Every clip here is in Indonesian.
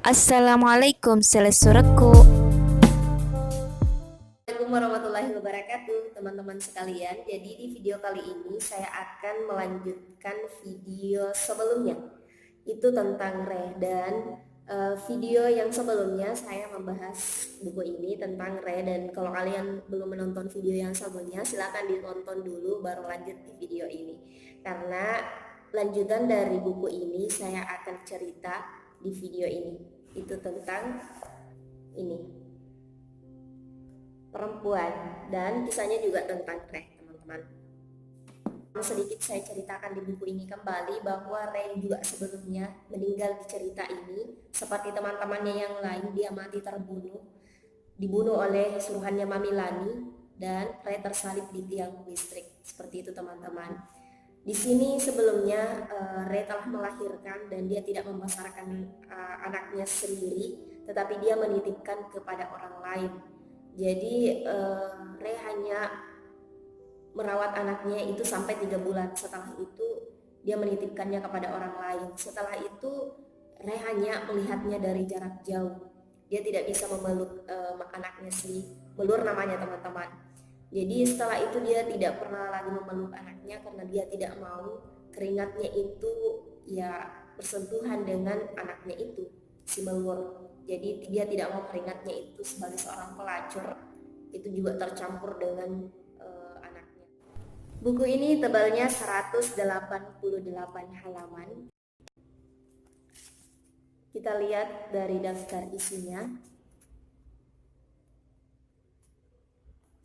Assalamualaikum suratku. Assalamualaikum warahmatullahi wabarakatuh, teman-teman sekalian. Jadi di video kali ini saya akan melanjutkan video sebelumnya, itu tentang Re. Dan video yang sebelumnya saya membahas buku ini tentang Re. Dan kalau kalian belum menonton video yang sebelumnya, silahkan ditonton dulu baru lanjut di video ini. Karena lanjutan dari buku ini saya akan cerita di video ini, itu tentang ini, perempuan, dan kisahnya juga tentang Rey, teman-teman. Sedikit saya ceritakan di buku ini kembali bahwa Rey juga sebelumnya meninggal di cerita ini. Seperti teman-temannya yang lain, dia mati dibunuh oleh suruhannya Mami Lani, dan Rey tersalib di tiang listrik. Seperti itu, teman-teman. Di sini sebelumnya Rey telah melahirkan dan dia tidak membesarkan anaknya sendiri, tetapi dia menitipkan kepada orang lain. Jadi Rey hanya merawat anaknya itu sampai 3 bulan. Setelah itu dia menitipkannya kepada orang lain. Setelah itu Rey hanya melihatnya dari jarak jauh. Dia tidak bisa memeluk anaknya si Melur namanya, teman-teman. Jadi setelah itu dia tidak pernah lagi memeluk anaknya karena dia tidak mau keringatnya itu ya bersentuhan dengan anaknya itu, si Melur. Jadi dia tidak mau keringatnya itu sebagai seorang pelacur itu juga tercampur dengan anaknya. Buku ini tebalnya 188 halaman. Kita lihat dari daftar isinya.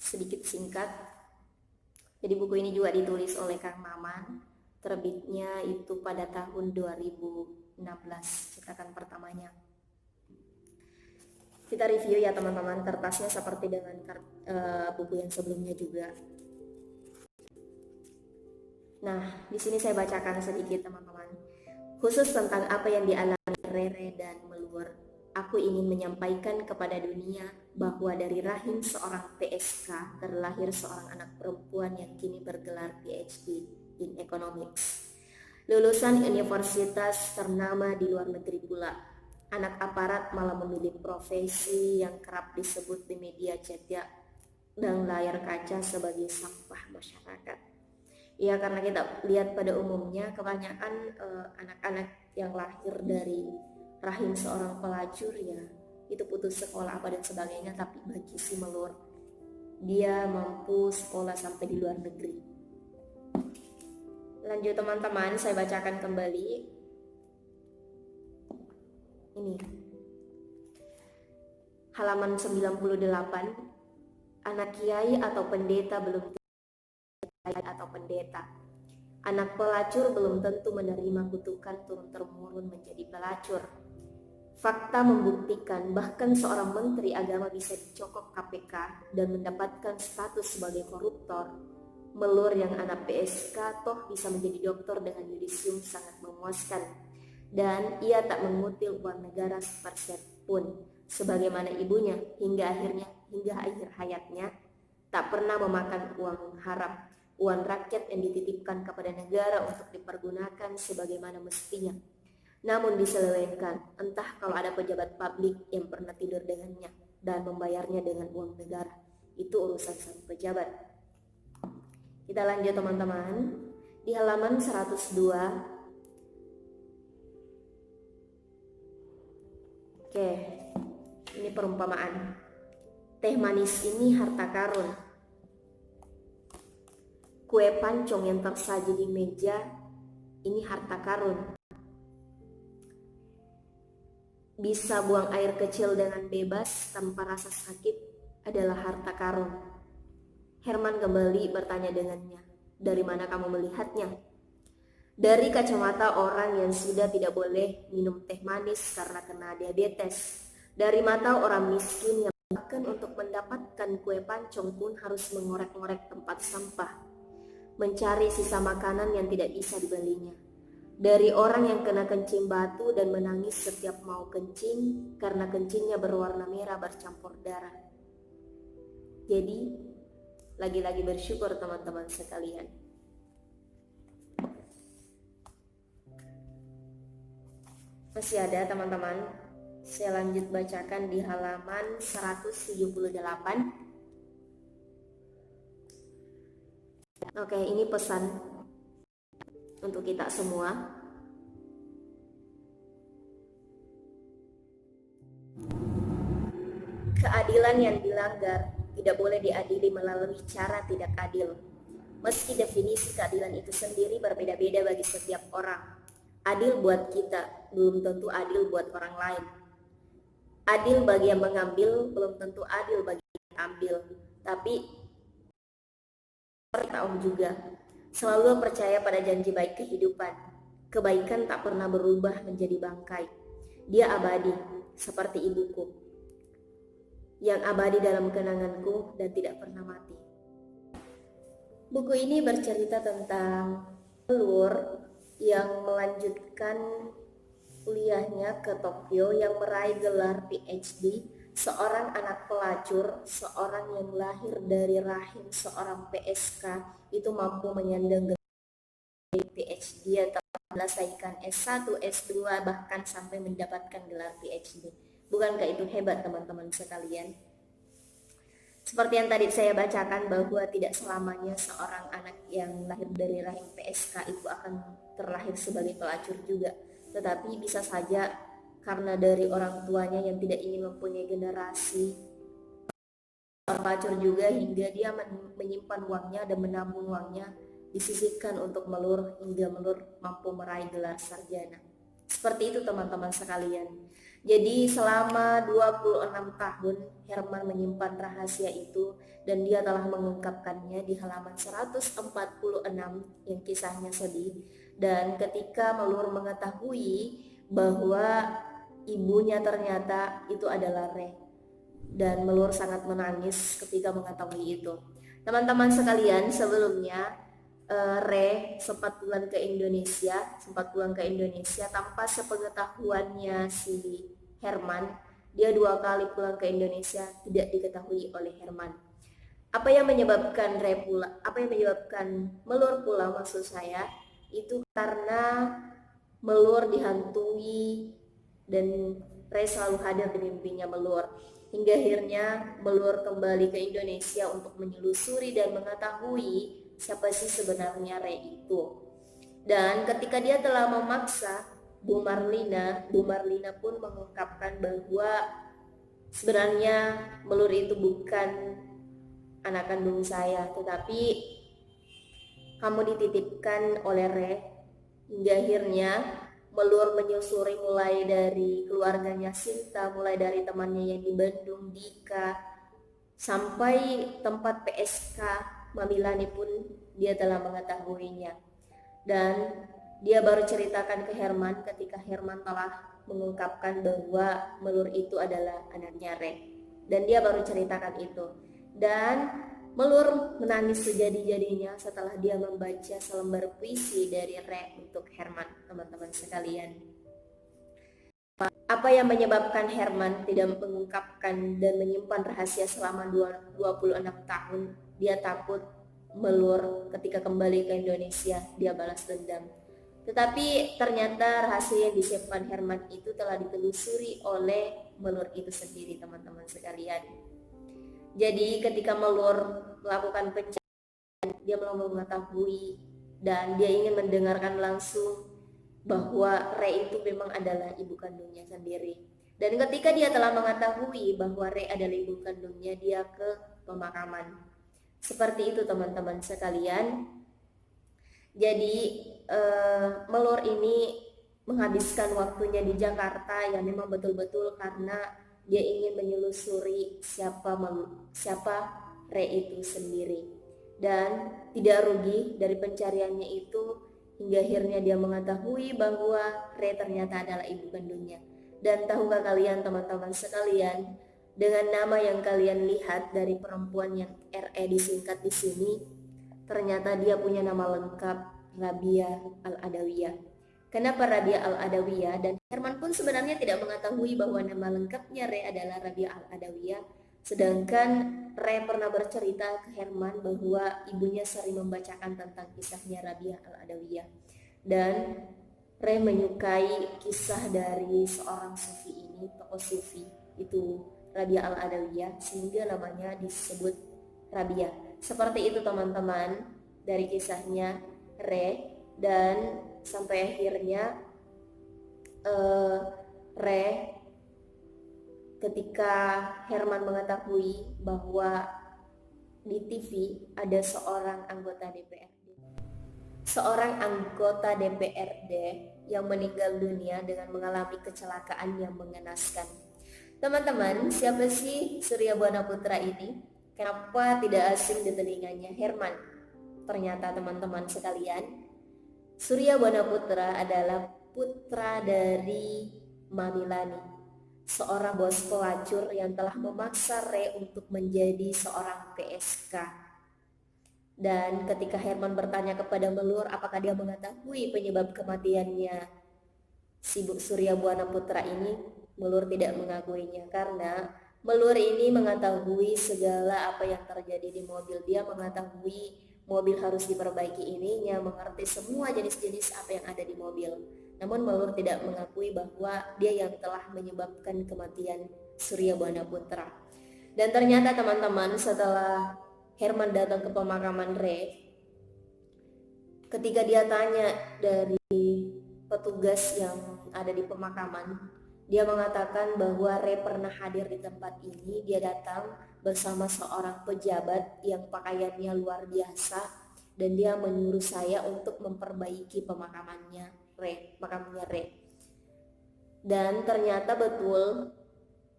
Sedikit singkat. Jadi buku ini juga ditulis oleh Kang Maman. Terbitnya itu pada tahun 2016, cetakan pertamanya. Kita review ya, teman-teman. Kertasnya seperti dengan buku yang sebelumnya juga. Nah, di sini saya bacakan sedikit, teman-teman. Khusus tentang apa yang dialami Rere dan Melur, aku ingin menyampaikan kepada dunia bahwa dari rahim seorang PSK terlahir seorang anak perempuan yang kini bergelar PhD in Economics. Lulusan universitas ternama di luar negeri pula. Anak aparat malah memilih profesi yang kerap disebut di media cetak dan layar kaca sebagai sampah masyarakat. Ya, karena kita lihat pada umumnya kebanyakan anak-anak yang lahir dari rahim seorang pelacur ya itu putus sekolah apa dan sebagainya, tapi bagi si Melur dia mampu sekolah sampai di luar negeri. Lanjut, teman-teman, saya bacakan kembali ini halaman 98. Anak kiai atau pendeta belum atau pendeta. Anak pelacur belum tentu menerima kutukan turun-temurun menjadi pelacur. Fakta membuktikan bahkan seorang menteri agama bisa dicokok KPK dan mendapatkan status sebagai koruptor. Melur yang anak PSK toh bisa menjadi doktor dengan yudisium sangat memuaskan. Dan ia tak mengutil uang negara sepersen pun, sebagaimana ibunya hingga akhir hayatnya tak pernah memakan uang haram, uang rakyat yang dititipkan kepada negara untuk dipergunakan sebagaimana mestinya. Namun diselewengkan, entah kalau ada pejabat publik yang pernah tidur dengannya dan membayarnya dengan uang negara. Itu urusan sang pejabat. Kita lanjut, teman-teman. Di halaman 102. Oke, ini perumpamaan. Teh manis ini harta karun. Kue pancong yang tersaji di meja ini harta karun. Bisa buang air kecil dengan bebas tanpa rasa sakit adalah harta karun. Herman kembali bertanya dengannya, "Dari mana kamu melihatnya?" "Dari kacamata orang yang sudah tidak boleh minum teh manis karena kena diabetes. Dari mata orang miskin yang bahkan untuk mendapatkan kue pancong pun harus mengorek-ngorek tempat sampah, mencari sisa makanan yang tidak bisa dibelinya. Dari orang yang kena kencing batu dan menangis setiap mau kencing karena kencingnya berwarna merah bercampur darah." Jadi, lagi-lagi bersyukur, teman-teman sekalian. Masih ada, teman-teman. Saya lanjut bacakan di halaman 178. Oke, ini pesan untuk kita semua. Keadilan yang dilanggar tidak boleh diadili melalui cara tidak adil. Meski definisi keadilan itu sendiri berbeda-beda bagi setiap orang. Adil buat kita belum tentu adil buat orang lain. Adil bagi yang mengambil belum tentu adil bagi yang ambil. Tapi kita juga selalu percaya pada janji baik kehidupan. Kebaikan tak pernah berubah menjadi bangkai. Dia abadi, seperti ibuku, yang abadi dalam kenanganku dan tidak pernah mati. Buku ini bercerita tentang Melur yang melanjutkan kuliahnya ke Tokyo, yang meraih gelar PhD, seorang anak pelacur, seorang yang lahir dari rahim seorang PSK itu mampu menyandang gelar PhD atau menyelesaikan S1, S2, bahkan sampai mendapatkan gelar PhD. Bukankah itu hebat teman-teman sekalian? Seperti yang tadi saya bacakan, bahwa tidak selamanya seorang anak yang lahir dari rahim PSK itu akan terlahir sebagai pelacur juga. Tetapi bisa saja karena dari orang tuanya yang tidak ingin mempunyai generasi pelacur juga, hingga dia menyimpan uangnya dan menabung uangnya, disisihkan untuk Melur hingga Melur mampu meraih gelar sarjana. Seperti itu teman-teman sekalian. Jadi selama 26 tahun Herman menyimpan rahasia itu, dan dia telah mengungkapkannya di halaman 146 yang kisahnya sedih. Dan ketika Melur mengetahui bahwa ibunya ternyata itu adalah Re, dan Melur sangat menangis ketika mengetahui itu. Teman-teman sekalian, sebelumnya Re sempat pulang ke Indonesia tanpa sepengetahuannya si Herman. Dia 2 kali pulang ke Indonesia tidak diketahui oleh Herman. Apa yang menyebabkan Melur pulang, maksud saya itu karena Melur dihantui dan Re selalu hadir di mimpinya Melur. Hingga akhirnya Melur kembali ke Indonesia untuk menyelusuri dan mengetahui siapa sih sebenarnya Re itu. Dan ketika dia telah memaksa Bu Marlina pun mengungkapkan bahwa sebenarnya Melur itu bukan anak kandung saya, tetapi kamu dititipkan oleh Re. Hingga akhirnya Melur menyusuri mulai dari keluarganya Sinta, mulai dari temannya yang di Bandung, Dika, sampai tempat PSK Mamilani pun dia telah mengetahuinya. Dan dia baru ceritakan ke Herman ketika Herman telah mengungkapkan bahwa Melur itu adalah anaknya Re. Dan dia baru ceritakan itu. Dan Melur menangis sejadi-jadinya setelah dia membaca selembar puisi dari Re untuk Herman, teman-teman sekalian. Apa yang menyebabkan Herman tidak mengungkapkan dan menyimpan rahasia selama 26 tahun? Dia takut Melur ketika kembali ke Indonesia dia balas dendam. Tetapi ternyata rahasia yang disimpan Herman itu telah ditelusuri oleh Melur itu sendiri, teman-teman sekalian. Jadi ketika Melur melakukan pencarian, dia belum mengetahui dan dia ingin mendengarkan langsung bahwa Re itu memang adalah ibu kandungnya sendiri. Dan ketika dia telah mengetahui bahwa Re adalah ibu kandungnya, dia ke pemakaman. Seperti itu teman-teman sekalian. Jadi Melur ini menghabiskan waktunya di Jakarta yang memang betul-betul karena dia ingin menyelusuri siapa Re itu sendiri. Dan tidak rugi dari pencariannya itu, hingga akhirnya dia mengetahui bahwa Re ternyata adalah ibu kandungnya. Dan tahukah kalian teman-teman sekalian, dengan nama yang kalian lihat dari perempuan yang RE disingkat di sini, ternyata dia punya nama lengkap Rabia Al-Adawiyah. Kenapa Rabia Al-Adawiyah? Dan Herman pun sebenarnya tidak mengetahui bahwa nama lengkapnya Re adalah Rabia Al-Adawiyah. Sedangkan Re pernah bercerita ke Herman bahwa ibunya sering membacakan tentang kisahnya Rabia Al-Adawiyah. Dan Re menyukai kisah dari seorang sufi ini. ini tokoh sufi, itu Rabia Al-Adawiyah, sehingga namanya disebut Rabia. Seperti itu teman-teman dari kisahnya Re, dan sampai akhirnya Re ketika Herman mengetahui bahwa di TV ada seorang anggota DPRD yang meninggal dunia dengan mengalami kecelakaan yang mengenaskan. Teman-teman, siapa sih Surya Buana Putra ini? Kenapa tidak asing di telinganya Herman? Ternyata teman-teman sekalian, Surya Buana Putra adalah putra dari Mami Lani, seorang bos pelacur yang telah memaksa Re untuk menjadi seorang PSK. Dan ketika Herman bertanya kepada Melur apakah dia mengetahui penyebab kematiannya si Surya Buana Putra ini, Melur tidak mengakuinya karena Melur ini mengetahui segala apa yang terjadi di mobil. Dia mengetahui mobil harus diperbaiki ininya, mengerti semua jenis-jenis apa yang ada di mobil. Namun Melur tidak mengakui bahwa dia yang telah menyebabkan kematian Surya Buana Putra. Dan ternyata teman-teman, setelah Herman datang ke pemakaman Re, ketika dia tanya dari petugas yang ada di pemakaman, dia mengatakan bahwa Re pernah hadir di tempat ini. Dia datang bersama seorang pejabat yang pakaiannya luar biasa, dan dia menyuruh saya untuk memperbaiki makamnya Re. Dan ternyata betul,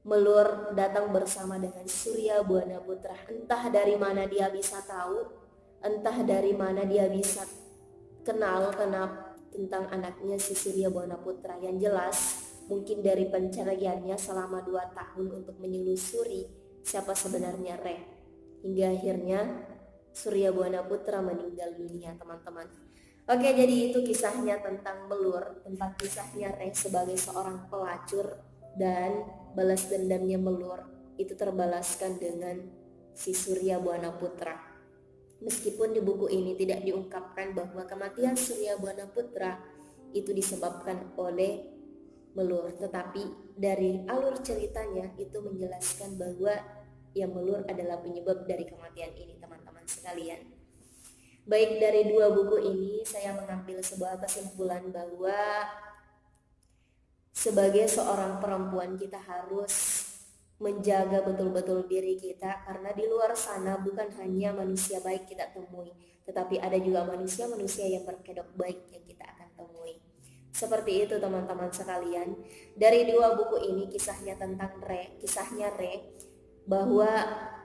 Melur datang bersama dengan Surya Buana Putra. Entah dari mana dia bisa tahu, entah dari mana dia bisa kenal tentang anaknya si Surya Buana Putra. Yang jelas mungkin dari pencariannya selama 2 tahun untuk menyelusuri siapa sebenarnya Re, hingga akhirnya Surya Buana Putra meninggal dunia teman-teman. Oke, jadi itu kisahnya tentang Melur, tentang kisahnya Re sebagai seorang pelacur, dan balas dendamnya Melur itu terbalaskan dengan si Surya Buana Putra. Meskipun di buku ini tidak diungkapkan bahwa kematian Surya Buana Putra itu disebabkan oleh Melur, tetapi dari alur ceritanya itu menjelaskan bahwa yang Melur adalah penyebab dari kematian ini teman-teman sekalian. Baik, dari 2 buku ini saya mengambil sebuah kesimpulan bahwa sebagai seorang perempuan kita harus menjaga betul-betul diri kita, karena di luar sana bukan hanya manusia baik kita temui, tetapi ada juga manusia-manusia yang berkedok baik yang kita akan temui. Seperti itu teman-teman sekalian. Dari 2 buku ini kisahnya Re, bahwa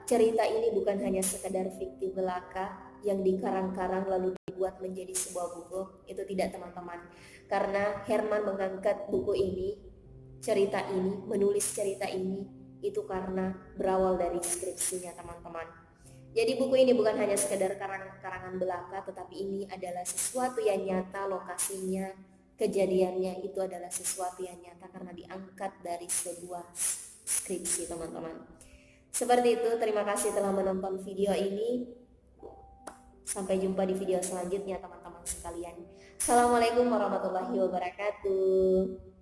cerita ini bukan hanya sekedar fiktif belaka yang dikarang-karang lalu dibuat menjadi sebuah buku. Itu tidak teman-teman. Karena Herman mengangkat buku ini, menulis cerita ini itu karena berawal dari skripsinya teman-teman. Jadi buku ini bukan hanya sekedar karangan belaka, tetapi ini adalah sesuatu yang nyata, lokasinya, kejadiannya itu adalah sesuatu yang nyata karena diangkat dari sebuah skripsi teman-teman. Seperti itu, terima kasih telah menonton video ini. Sampai jumpa di video selanjutnya teman-teman sekalian. Assalamualaikum warahmatullahi wabarakatuh.